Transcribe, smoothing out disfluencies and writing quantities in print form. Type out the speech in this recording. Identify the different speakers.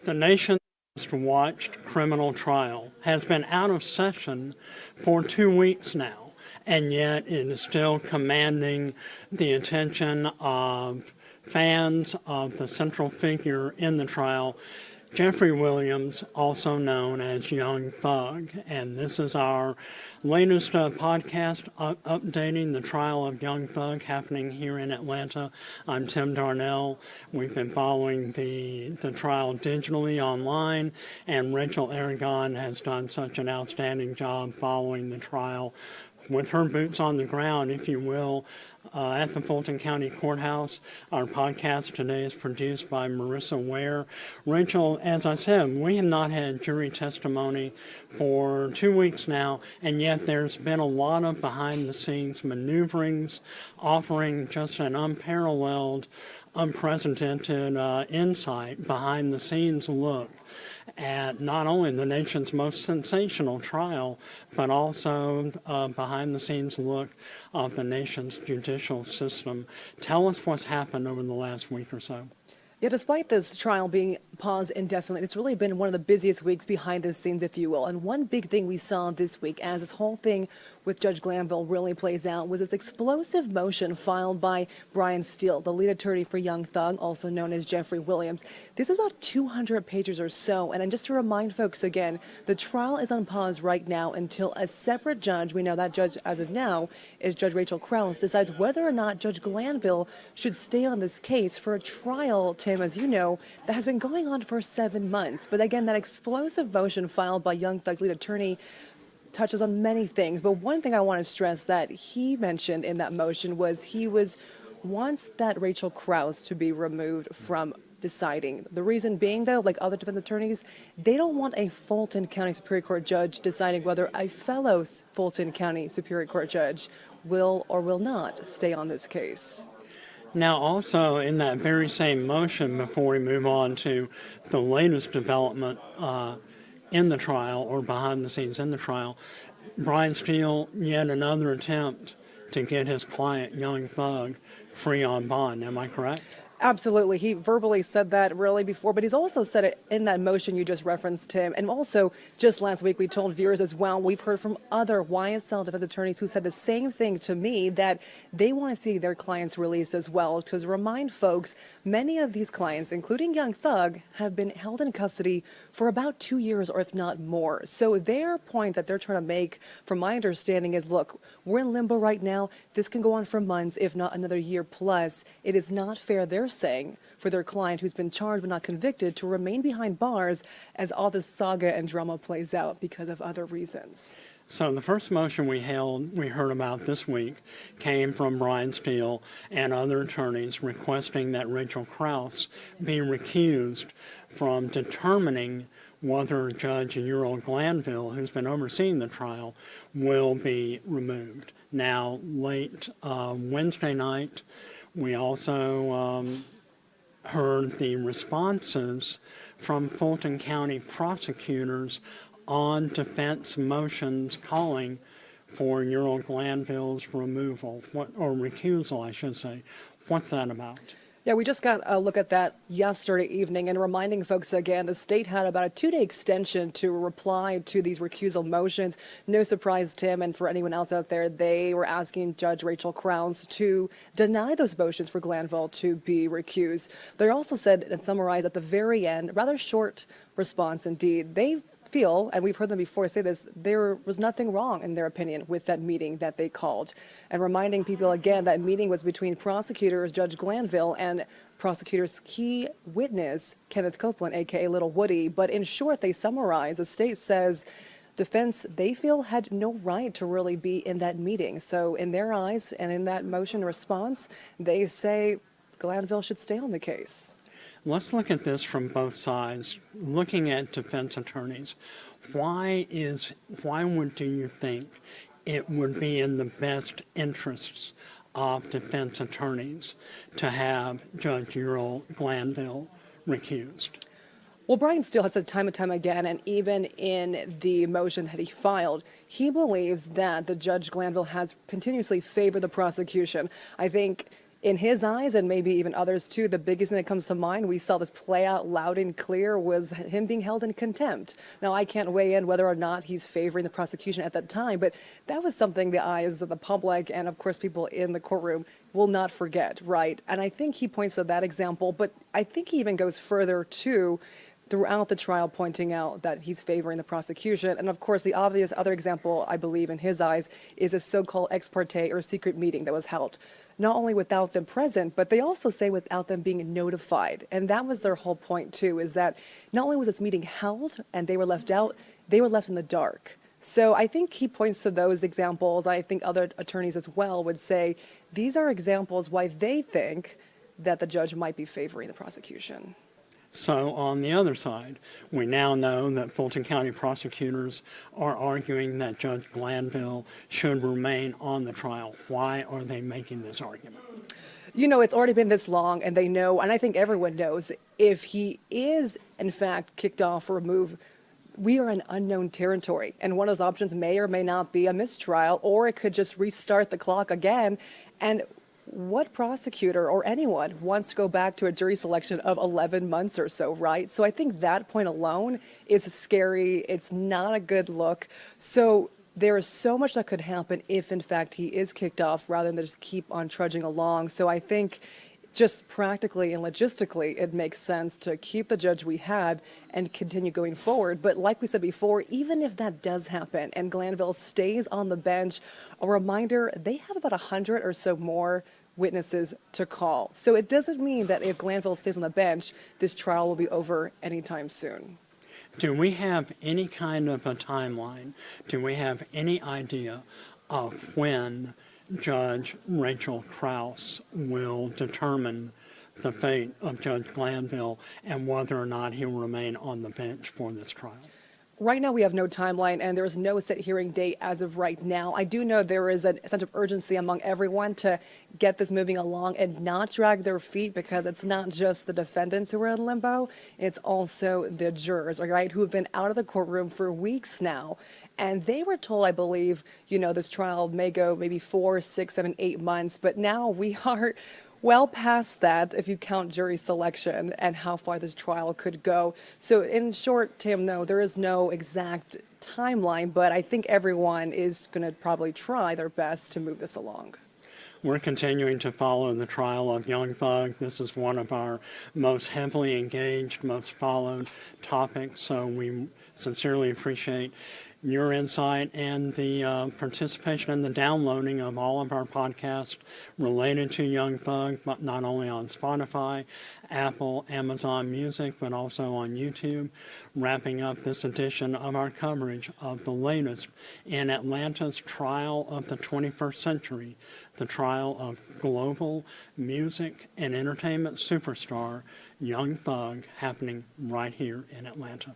Speaker 1: The nation's most watched criminal trial has been out of session for 2 weeks now, and yet it is still commanding the attention of fans of the central figure in the trial, Jeffrey Williams, also known as Young Thug. And this is our latest podcast updating the trial of Young Thug happening here in Atlanta. I'm Tim Darnell. We've been following the trial digitally online, and Rachel Aragon has done such an outstanding job following the trial with her boots on the ground, if you will, at the Fulton County Courthouse. Our podcast today is produced by Marissa Ware. Rachel, as I said, we have not had jury testimony for 2 weeks now, and yet there's been a lot of behind-the-scenes maneuverings offering just an unparalleled, unprecedented insight, behind-the-scenes look at not only the nation's most sensational trial, but also behind-the-scenes look of the nation's judicial system. Tell us what's happened over the last week or so.
Speaker 2: Yeah, despite this trial being paused indefinitely, it's really been one of the busiest weeks behind the scenes, if you will. And one big thing we saw this week, as this whole thing with Judge Glanville really plays out, was this explosive motion filed by Brian Steele, the lead attorney for Young Thug, also known as Jeffrey Williams. This was about 200 pages or so. And just to remind folks again, the trial is on pause right now until a separate judge, we know that judge as of now is Judge Rachel Krause, decides whether or not Judge Glanville should stay on this case for a trial, Tim, as you know, that has been going on for 7 months. But again, that explosive motion filed by Young Thug's lead attorney touches on many things. But one thing I want to stress that he mentioned in that motion was he wants that Rachel Krause to be removed from deciding. The reason being, though, like other defense attorneys, they don't want a Fulton County Superior Court judge deciding whether a fellow Fulton County Superior Court judge will or will not stay on this case.
Speaker 1: Now, also in that very same motion, before we move on to the latest development in the trial or behind the scenes in the trial, Brian Steele, yet another attempt to get his client, Young Thug, free on bond. Am I correct?
Speaker 2: Absolutely. He verbally said that really before, but he's also said it in that motion you just referenced, Tim. And also, just last week, we told viewers as well, we've heard from other YSL defense attorneys who said the same thing to me, that they want to see their clients released as well. To remind folks, many of these clients, including Young Thug, have been held in custody for about 2 years or if not more. So their point that they're trying to make, from my understanding, is, look, we're in limbo right now. This can go on for months, if not another year plus. It is not fair, they're saying, for their client who's been charged but not convicted to remain behind bars as all this saga and drama plays out because of other reasons.
Speaker 1: So the first motion we heard about this week came from Brian Steele and other attorneys requesting that Rachel Krause be recused from determining whether Judge Ural Glanville, who's been overseeing the trial, will be removed. Now, late Wednesday night, we also heard the responses from Fulton County prosecutors on defense motions calling for Ural Glanville's removal, or recusal, I should say. What's that about?
Speaker 2: Yeah, we just got a look at that yesterday evening, and reminding folks again, the state had about a 2-day extension to reply to these recusal motions. No surprise, Tim, and for anyone else out there, they were asking Judge Rachel Krause to deny those motions for Glanville to be recused. They also said and summarized at the very end, rather short response indeed, they feel, and we've heard them before say this, there was nothing wrong, in their opinion, with that meeting that they called. And reminding people again, that meeting was between prosecutors, Judge Glanville, and prosecutors' key witness, Kenneth Copeland, a.k.a. Little Woody. But in short, they summarize, the state says defense, they feel, had no right to really be in that meeting. So in their eyes, and in that motion response, they say Glanville should stay on the case.
Speaker 1: Let's look at this from both sides. Looking at defense attorneys, why do you think it would be in the best interests of defense attorneys to have Judge Ural Glanville recused?
Speaker 2: Well, Brian Steele has said time and time again, and even in the motion that he filed, he believes that the Judge Glanville has continuously favored the prosecution. I think in his eyes, and maybe even others too, the biggest thing that comes to mind, we saw this play out loud and clear, was him being held in contempt. Now, I can't weigh in whether or not he's favoring the prosecution at that time, but that was something the eyes of the public and, of course, people in the courtroom will not forget, right? And I think he points to that example, but I think he even goes further too, throughout the trial, pointing out that he's favoring the prosecution. And of course, the obvious other example, I believe, in his eyes, is a so-called ex parte or secret meeting that was held, not only without them present, but they also say without them being notified. And that was their whole point too, is that not only was this meeting held and they were left out, they were left in the dark. So I think he points to those examples. I think other attorneys as well would say these are examples why they think that the judge might be favoring the prosecution.
Speaker 1: So on the other side, we now know that Fulton County prosecutors are arguing that Judge Glanville should remain on the trial. Why are they making this argument?
Speaker 2: You know, it's already been this long, and they know, and I think everyone knows, if he is, in fact, kicked off or removed, we are in unknown territory. And one of those options may or may not be a mistrial, or it could just restart the clock again. And what prosecutor or anyone wants to go back to a jury selection of 11 months or so, right? So I think that point alone is scary. It's not a good look. So there is so much that could happen if, in fact, he is kicked off rather than just keep on trudging along. So I think just practically and logistically, it makes sense to keep the judge we have and continue going forward. But like we said before, even if that does happen and Glanville stays on the bench, a reminder, they have about 100 or so more witnesses to call. So it doesn't mean that if Glanville stays on the bench, this trial will be over anytime soon.
Speaker 1: Do we have any kind of a timeline? Do we have any idea of when Judge Rachel Krause will determine the fate of Judge Glanville and whether or not he will remain on the bench for this trial?
Speaker 2: Right now, we have no timeline, and there is no set hearing date as of right now. I do know there is a sense of urgency among everyone to get this moving along and not drag their feet, because it's not just the defendants who are in limbo, it's also the jurors, right, who have been out of the courtroom for weeks now. And they were told, I believe, you know, this trial may go maybe 4, 6, 7, 8 months, but now we are well past that if you count jury selection and how far this trial could go. So in short, Tim, no, there is no exact timeline, but I think everyone is going to probably try their best to move this along.
Speaker 1: We're continuing to follow the trial of Young Thug. This is one of our most heavily engaged, most followed topics, so we sincerely appreciate your insight and the participation and the downloading of all of our podcasts related to Young Thug, but not only on Spotify, Apple, Amazon Music, but also on YouTube. Wrapping up this edition of our coverage of the latest in Atlanta's trial of the 21st century, the trial of global music and entertainment superstar Young Thug, happening right here in Atlanta.